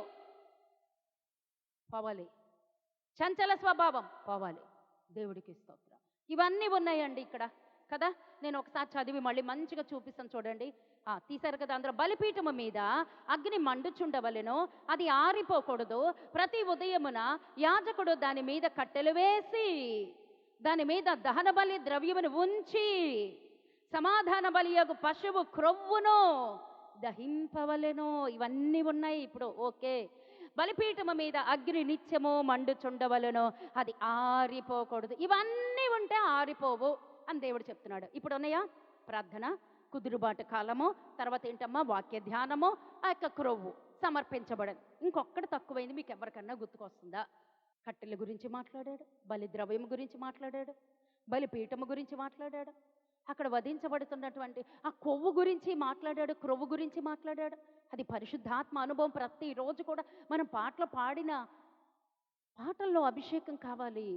పోవాలి, చంచల స్వభావం పోవాలి. దేవుడికి స్తోత్రం. ఇవన్నీ ఉన్నాయండి ఇక్కడ కదా. నేను ఒకసారి చదివి మళ్ళీ మంచిగా చూపిస్తాను చూడండి. తీశారు కదా అందరూ. బలిపీఠము మీద అగ్ని మండుచుండవలెను, అది ఆరిపోకూడదు. ప్రతి ఉదయమున యాజకుడు దాని మీద కట్టెలు వేసి దాని మీద దహన బలి ద్రవ్యమును ఉంచి సమాధాన బలియగు పశువు క్రొవ్వును దహింపవలెను. ఇవన్నీ ఉన్నాయి ఇప్పుడు. ఓకే. బలిపీఠము మీద అగ్ని నిత్యము మండుచుండవలెను, అది ఆరిపోకూడదు. ఇవన్నీ ఉంటే ఆరిపోవు అని దేవుడు చెప్తున్నాడు. ఇప్పుడు ఉన్నాయా? ప్రార్థన, కుదురుబాటు కాలము, తర్వాత ఏంటమ్మా? వాక్య ధ్యానము, ఆ యొక్క క్రొవ్వు సమర్పించబడదు. ఇంకొక్కటి తక్కువైంది మీకు ఎవరికన్నా గుర్తుకొస్తుందా? కట్టెల గురించి మాట్లాడాడు, బలి ద్రవ్యం గురించి మాట్లాడాడు, బలిపీఠము గురించి మాట్లాడాడు, అక్కడ వధించబడుతున్నటువంటి ఆ కొవ్వు గురించి మాట్లాడాడు, క్రొవ్వు గురించి మాట్లాడాడు. అది పరిశుద్ధాత్మ అనుభవం. ప్రతిరోజు కూడా మనం పాటలు పాడిన పాటల్లో అభిషేకం కావాలి.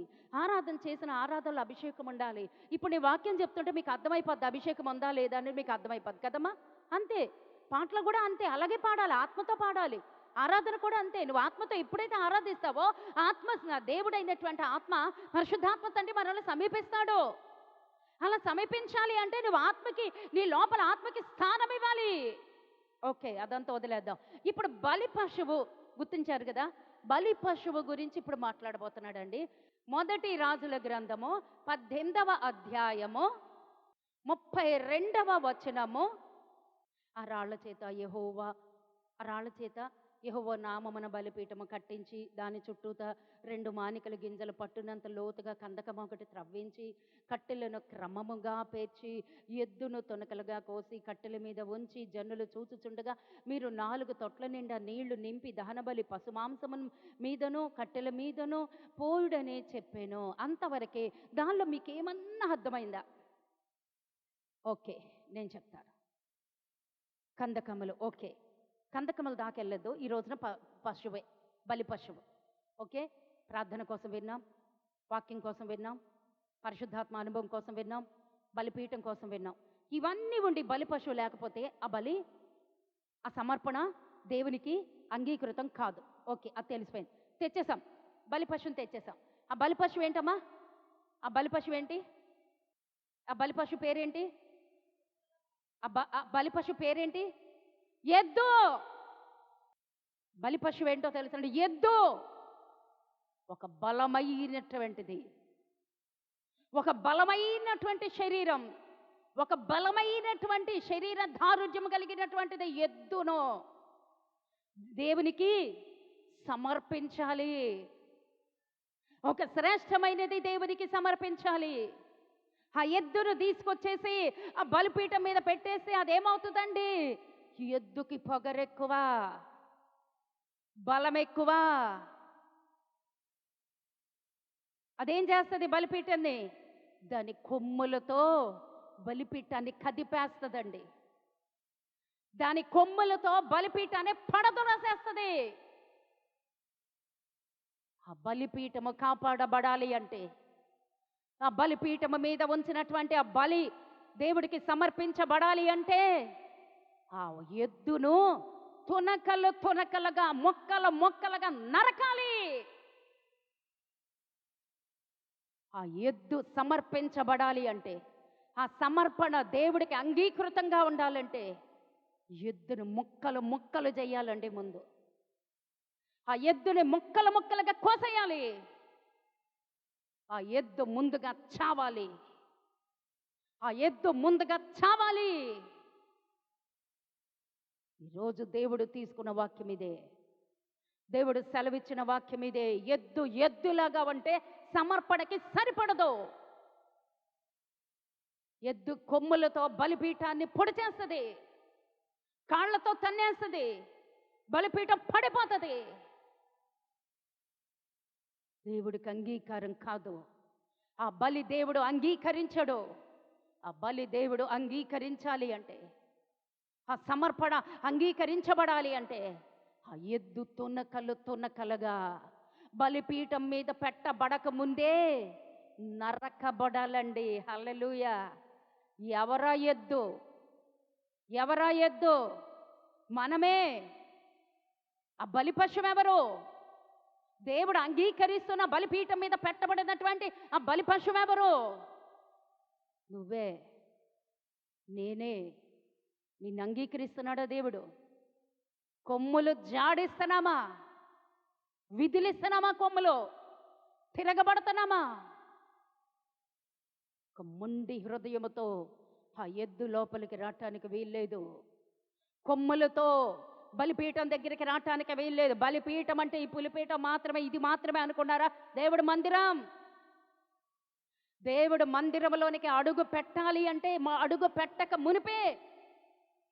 ఆరాధన చేసిన ఆరాధనలో అభిషేకం ఉండాలి. ఇప్పుడు నీ వాక్యం చెప్తుంటే మీకు అర్థమైపోద్ది అభిషేకం ఉందా లేదా అని. మీకు అర్థమైపోద్ది కదమ్మా. అంతే. పాటలు కూడా అంతే, అలాగే పాడాలి, ఆత్మతో పాడాలి. ఆరాధన కూడా అంతే. నువ్వు ఆత్మతో ఎప్పుడైతే ఆరాధిస్తావో ఆత్మ, దేవుడైనటువంటి ఆత్మ, పరిశుద్ధాత్మ తండ్రి మనల్ని సమీపిస్తాడు. అలా సమీపించాలి అంటే నువ్వు ఆత్మకి, నీ లోపల ఆత్మకి స్థానం ఇవ్వాలి. ఓకే, అదంతా వదిలేద్దాం. ఇప్పుడు బలి పశువు గుర్తించారు కదా. బలి పశువు గురించి ఇప్పుడు మాట్లాడబోతున్నాడండి. మొదటి రాజుల గ్రంథము 18వ అధ్యాయము 32వ వచనము. ఆ రాళ్ల చేత యెహోవా నామమున బలిపీఠము కట్టించి దాని చుట్టూత 2 మానికల గింజలు పట్టునంత లోతుగా కందకం ఒకటి త్రవ్వించి కట్టెలను క్రమముగా పేర్చి ఎద్దును తొనకలుగా కోసి కట్టెల మీద ఉంచి జనులు చూచుచుండగా మీరు 4 తొట్ల నిండా నీళ్లు నింపి దహనబలి పశుమాంసము మీదను కట్టెల మీదను పోయుడని చెప్పాను. అంతవరకే. దానిలో మీకేమన్నా అర్థమైందా? ఓకే, నేను చెప్తాను. కందకములు. ఓకే, కందకములు దాకెళ్ళదు. ఈ రోజున పశువే, బలి పశువు. ఓకే. ప్రార్థన కోసం విన్నాం, వాక్యం కోసం విన్నాం, పరిశుద్ధాత్మ అనుభవం కోసం విన్నాం, బలిపీఠం కోసం విన్నాం. ఇవన్నీ ఉండి బలి పశువు లేకపోతే ఆ సమర్పణ దేవునికి అంగీకృతం కాదు. ఓకే, అది తెలిసిపోయింది. తెచ్చేసాం, బలి పశువుని తెచ్చేసాం. ఆ బలి పశువు ఏంటమ్మా? ఆ బలి పశువు ఏంటి? ఆ బలి పశువు పేరేంటి? ఆ బలి పశువు పేరేంటి? ఎద్దు. బలి పశువు ఏంటో తెలుసండి? ఎద్దు. ఒక బలమైనటువంటిది, ఒక బలమైనటువంటి శరీరం, ఒక బలమైనటువంటి శరీర దారుఢ్యం కలిగినటువంటిది ఎద్దును దేవునికి సమర్పించాలి. ఒక శ్రేష్టమైనది దేవునికి సమర్పించాలి. ఆ ఎద్దును తీసుకొచ్చేసి ఆ బలిపీఠం మీద పెట్టేసి అదేమవుతుందండి? ఎద్దుకి పొగరెక్కువ, బలం ఎక్కువ. అదేం చేస్తుంది? బలిపీఠాన్ని దాని కొమ్ములతో బలిపీఠాన్ని కదిపేస్తుందండి. దాని కొమ్ములతో బలిపీఠాన్ని పడదొరసేస్తుంది. ఆ బలిపీఠము కాపాడబడాలి అంటే, ఆ బలిపీఠము మీద ఉంచినటువంటి ఆ బలి దేవుడికి సమర్పించబడాలి అంటే, ఆ ఎద్దును తునకలు తునకలుగా, మొక్కలు మొక్కలుగా నరకాలి. ఆ ఎద్దు సమర్పించబడాలి అంటే, ఆ సమర్పణ దేవుడికి అంగీకృతంగా ఉండాలంటే, ఎద్దును ముక్కలు ముక్కలు చేయాలండి ముందు. ఆ ఎద్దుని ముక్కలు ముక్కలుగా కోసేయాలి. ఆ ఎద్దు ముందుగా చావాలి. ఆ ఎద్దు ముందుగా చావాలి. ఈరోజు దేవుడు తీసుకున్న వాక్యం ఇదే. దేవుడు సెలవిచ్చిన వాక్యం ఇదే. ఎద్దు ఎద్దులాగా ఉంటే సమర్పణకి సరిపడదు. ఎద్దు కొమ్ములతో బలిపీఠాన్ని పొడి చేస్తుంది, కాళ్లతో తన్నేస్తుంది, బలిపీఠం పడిపోతుంది. దేవుడికి అంగీకారం కాదు. ఆ బలి దేవుడు అంగీకరించడు. ఆ బలి దేవుడు అంగీకరించాలి అంటే, ఆ సమర్పణ అంగీకరించబడాలి అంటే, ఆ ఎద్దు తునకలు తునకలుగా బలిపీఠం మీద పెట్టబడక ముందే నరకబడాలండి. హల్లెలూయా. ఎవరా ఎద్దు? ఎవరా ఎద్దు? మనమే. ఆ బలి పశువు ఎవరు? దేవుడు అంగీకరిస్తున్న బలిపీఠం మీద పెట్టబడినటువంటి ఆ బలి పశువు ఎవరు? నువ్వే, నేనే. నిన్ను అంగీకరిస్తున్నాడా దేవుడు? కొమ్ములు జాడిస్తున్నామా? విదిలిస్తున్నామా? కొమ్ములు తిరగబడుతున్నామా? ఒక మొండి హృదయముతో ఆ ఎద్దు లోపలికి రావటానికి వీల్లేదు. కొమ్ములతో బలిపీఠం దగ్గరికి రావటానికి వీల్లేదు. బలిపీఠం అంటే ఈ పులిపీఠం మాత్రమే, ఇది మాత్రమే అనుకున్నారా? దేవుడు మందిరం. దేవుడు మందిరంలోనికి అడుగు పెట్టాలి అంటే మా అడుగు పెట్టక మునిపే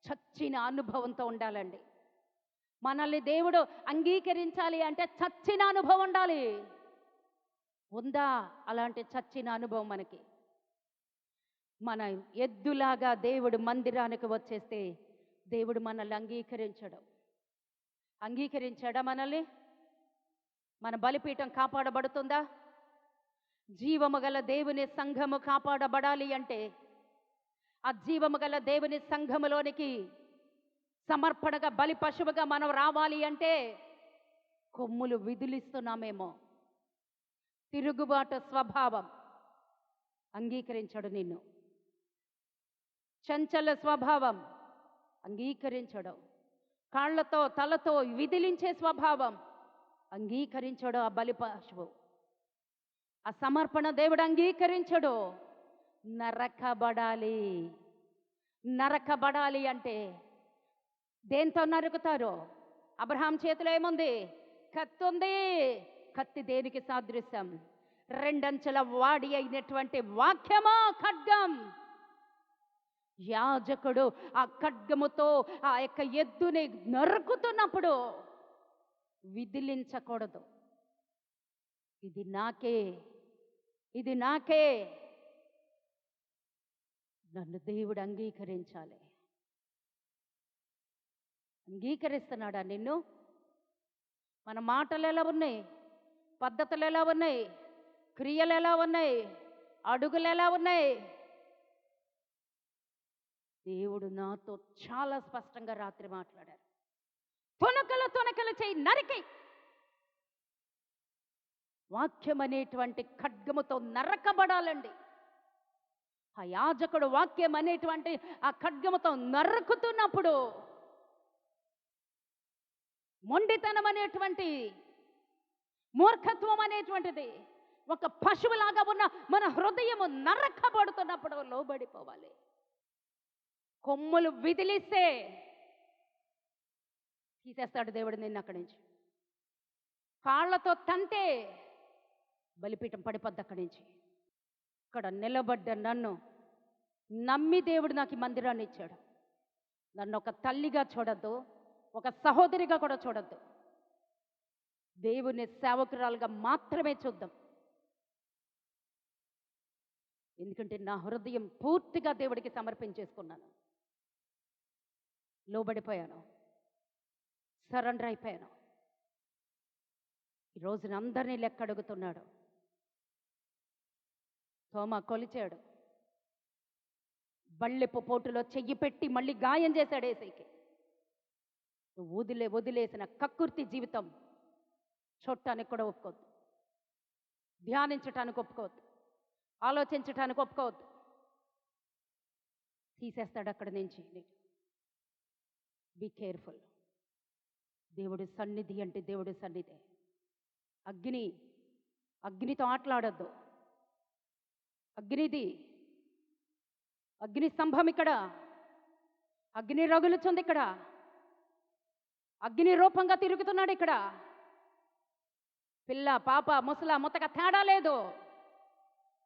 చచ్చిన అనుభవంతో ఉండాలండి. మనల్ని దేవుడు అంగీకరించాలి అంటే చచ్చిన అనుభవం ఉండాలి. ఉందా అలాంటి చచ్చిన అనుభవం మనకి? మన ఎద్దులాగా దేవుడు మందిరానికి వచ్చేస్తే దేవుడు మనల్ని అంగీకరించడా మనల్ని? మన బలిపీఠం కాపాడబడుతుందా? జీవము గల దేవుని సంఘము కాపాడబడాలి అంటే, ఆ జీవము గల దేవుని సంఘములోనికి సమర్పణగా బలి పశువుగా మనం రావాలి అంటే కొమ్ములు విదిలిస్తున్నామేమో. తిరుగుబాటు స్వభావం అంగీకరించడు నిన్ను. చంచల స్వభావం అంగీకరించడు. కాళ్లతో తలతో విదిలించే స్వభావం అంగీకరించడు ఆ బలి పశువు. ఆ సమర్పణ దేవుడు అంగీకరించడు. నరకబడాలి. నరకబడాలి అంటే దేంతో నరుకుతారు? అబ్రహాం చేతిలో ఏముంది? కత్తి ఉంది. కత్తి దేనికి సాదృశ్యం? రెండంచెల వాడి అయినటువంటి వాక్యమా ఖడ్గం. యాజకుడు ఆ ఖడ్గముతో ఆ యొక్క ఎద్దుని నరుకుతున్నప్పుడు విదిలించకూడదు. ఇది నాకే, ఇది నాకే. నన్ను దేవుడు అంగీకరించాలి. అంగీకరిస్తున్నాడా నిన్ను? మన మాటలు ఎలా ఉన్నాయి? పద్ధతులు ఎలా ఉన్నాయి? క్రియలు ఎలా ఉన్నాయి? అడుగులు ఎలా ఉన్నాయి? దేవుడు నాతో చాలా స్పష్టంగా రాత్రి మాట్లాడారు. తునకలు చేయి, నరికి. వాక్యం అనేటువంటి ఖడ్గముతో నరకబడాలండి. ఆ యాజకుడు వాక్యం అనేటువంటి ఆ ఖడ్గముతో నరుకుతున్నప్పుడు మొండితనం అనేటువంటి, మూర్ఖత్వం అనేటువంటిది ఒక పశువులాగా ఉన్న మన హృదయము నరకబడుతున్నప్పుడు లోబడిపోవాలి. కొమ్ములు విదిలిస్తే తీసేస్తాడు దేవుడు నిన్ను అక్కడి నుంచి. కాళ్లతో తంతే బలిపీఠం పడిపోద్ది అక్కడి నుంచి. ఇక్కడ నిలబడ్డ నన్ను నమ్మి దేవుడు నాకు ఈ మందిరాన్ని ఇచ్చాడు. నన్ను ఒక తల్లిగా చూడద్దు, ఒక సహోదరిగా కూడా చూడద్దు. దేవుని సేవకురాలుగా మాత్రమే చూద్దాం. ఎందుకంటే నా హృదయం పూర్తిగా దేవుడికి సమర్పించేసుకున్నాను. లోబడిపోయాను, సరెండర్ అయిపోయాను. ఈ రోజున అందరినీ లెక్క అడుగుతున్నాడు. తోమా కొలిచాడు, బళ్ళెపు పోటులో చెయ్యి పెట్టి మళ్ళీ గాయం చేశాడు ఏసైకి. నువ్వు వదిలేసిన కక్కుర్తి జీవితం చూడటానికి కూడా ఒప్పుకోవద్దు, ధ్యానించటానికి ఒప్పుకోవద్దు, ఆలోచించటానికి ఒప్పుకోవద్దు. తీసేస్తాడు అక్కడి నుంచి. Be careful. దేవుడి సన్నిధి అంటే దేవుడి సన్నిధి. అగ్నితో ఆటలాడద్దు. అగ్ని స్తంభం ఇక్కడ, అగ్ని రగులుచుంది ఇక్కడ, అగ్ని రూపంగా తిరుగుతున్నాడు ఇక్కడ. పిల్ల పాప ముసల ముతక తేడా లేదు,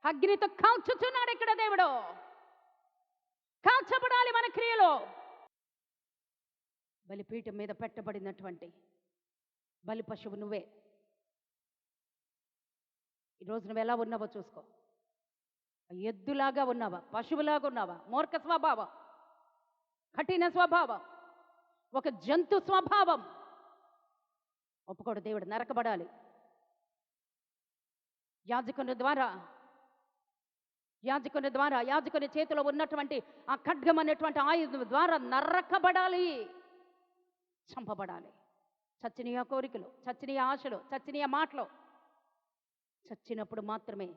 అగ్నితో కాల్చుచున్నాడు ఇక్కడ దేవుడు. కాల్చబడాలి మన క్రియలో. బలిపీఠం మీద పెట్టబడినటువంటి బలి పశువు నువ్వే. ఈరోజు నువ్వు ఎలా ఉన్నావో చూసుకో. ఎద్దులాగా ఉన్నావా, పశువులాగా ఉన్నావా, మూర్ఖ స్వభావం, కఠిన స్వభావం, ఒక జంతు స్వభావం ఒప్పుకోడు దేవుడు. నరకబడాలి. యాజకుని ద్వారా యాజకుని చేతిలో ఉన్నటువంటి ఆ ఖడ్గం అనేటువంటి ఆయుధం ద్వారా నరకబడాలి, చంపబడాలి. చచ్చినీయ కోరికలు, చచ్చినీయ ఆశలు, చచ్చినీయ మాటలు. చచ్చినప్పుడు మాత్రమే,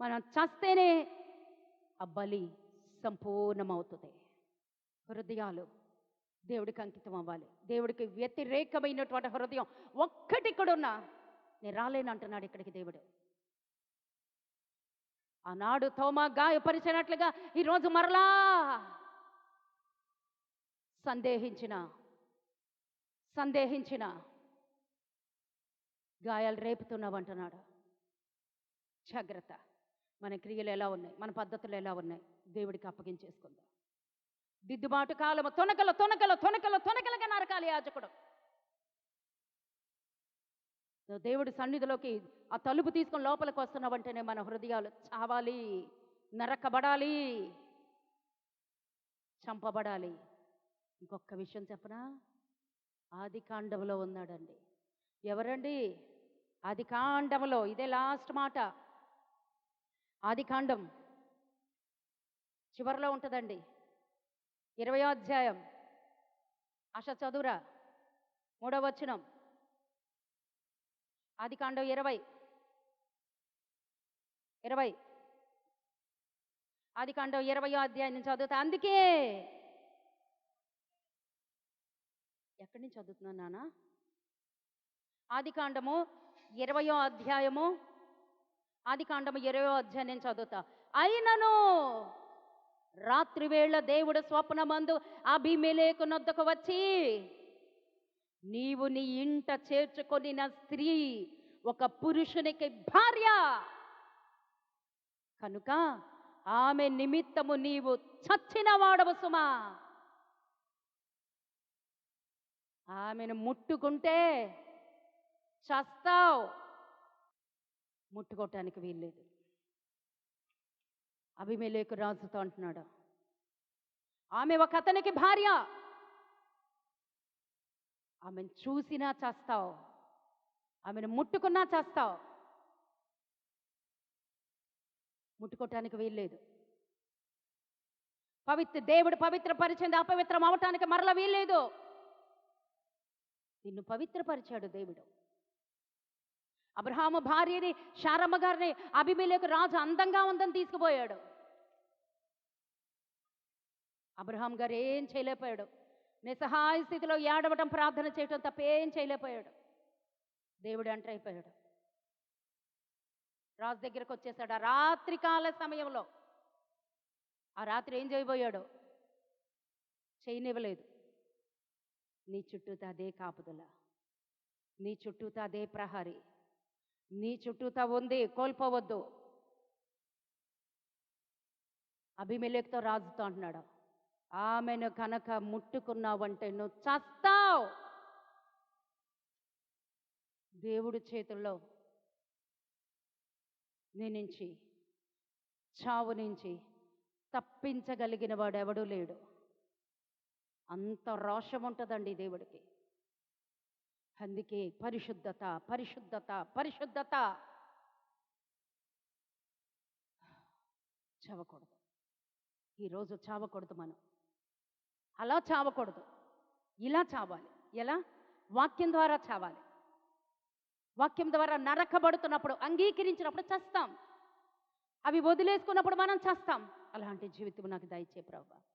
మనం చస్తేనే ఆ బలి సంపూర్ణమవుతుంది. హృదయాలు దేవుడికి అంకితం అవ్వాలి. దేవుడికి వ్యతిరేకమైనటువంటి హృదయం ఒక్కటి ఇక్కడున్నా నేను రాలేనంటున్నాడు ఇక్కడికి దేవుడు. ఆనాడు తోమా గాయపరిచినట్లుగా ఈరోజు మరలా సందేహించిన గాయాలు రేపుతున్నావంటున్నాడు. జాగ్రత్త. మన క్రియలు ఎలా ఉన్నాయి, మన పద్ధతులు ఎలా ఉన్నాయి, దేవుడికి అప్పగించేసుకుందాం. దిద్దుబాటు కాలము తొనకలుగా నరకాలి యాజకుడు. దేవుడి సన్నిధిలోకి ఆ తలుపు తీసుకొని లోపలికి వస్తున్నావంటేనే మన హృదయాలు చావాలి, నరకబడాలి, చంపబడాలి. ఇంకొక విషయం చెప్పనా? ఆదికాండంలో ఉన్నాడండి. ఎవరండి? ఆదికాండంలో. ఇదే లాస్ట్ మాట. ఆదికాండం చివరిలో ఉంటుందండి, 20వ అధ్యాయం. ఆశ చదువురా, 3వ వచనం. ఆదికాండం 20 ఆదికాండం 20వ అధ్యాయం నుంచి చదువుతా. అందుకే ఎక్కడి నుంచి చదువుతున్నాను నాన్న? ఆదికాండము 20వ అధ్యాయము, ఆదికాండము 20వ అధ్యాయం నేను చదువుతా. అయినను రాత్రి వేళ దేవుడు స్వప్నమందు అబీమెలెకు నొద్దకు వచ్చి, నీవు నీ ఇంట చేర్చుకొనిన స్త్రీ ఒక పురుషునికి భార్య కనుక ఆమె నిమిత్తము నీవు చచ్చిన వాడవు సుమా. ఆమెను ముట్టుకుంటే చస్తావు, ముట్టుకోవటానికి వీల్లేదు. అబీమెలెకు రాజుతో అంటున్నాడు, ఆమె ఒక అతనికి భార్య, ఆమెను చూసినా చేస్తావు, ఆమెను ముట్టుకున్నా చేస్తావు, ముట్టుకోవటానికి వీల్లేదు. దేవుడు పవిత్రపరిచింది అపవిత్రం అవటానికి మరల వీల్లేదు. నిన్ను పవిత్రపరిచాడు దేవుడు. అబ్రహాము భార్యని, శారమ్మ గారిని అబీమెలెకు రాజు అందంగా ఉందని తీసుకుపోయాడు. అబ్రహాం గారు ఏం చేయలేకపోయాడు. నిస్సహాయ స్థితిలో ఏడవటం, ప్రార్థన చేయటం తప్ప ఏం చేయలేకపోయాడు. దేవుడు ఎంటర్ అయిపోయాడు. రాజు దగ్గరకు వచ్చేసాడు. ఆ రాత్రికాల సమయంలో, ఆ రాత్రి ఏం చేయబోయాడు? చేయనివ్వలేదు. నీ చుట్టూతా అదే కాపుదల, నీ చుట్టూతా అదే ప్రహరీ, నీ చుట్టూతా ఉంది, కోల్పోవద్దు. అబీమెలెకుతో రాజుతో అంటున్నాడు, ఆమెను కనుక ముట్టుకున్నావంటే నువ్వు చస్తావు. దేవుడి చేతుల్లో నీ నుంచి, చావు నుంచి తప్పించగలిగిన వాడు ఎవడూ లేడు. అంత రోషం ఉంటుందండి దేవుడికి. అందుకే పరిశుద్ధత, పరిశుద్ధత, పరిశుద్ధత చావకూడదు. ఈరోజు చావకూడదు మనం. అలా చావకూడదు. ఇలా చావాలి. ఎలా? వాక్యం ద్వారా చావాలి. వాక్యం ద్వారా నరకబడుతున్నప్పుడు, అంగీకరించినప్పుడు చస్తాం. అవి వదిలేసుకున్నప్పుడు మనం చస్తాం. అలాంటి జీవితం నాకు దయచే ప్రభువా.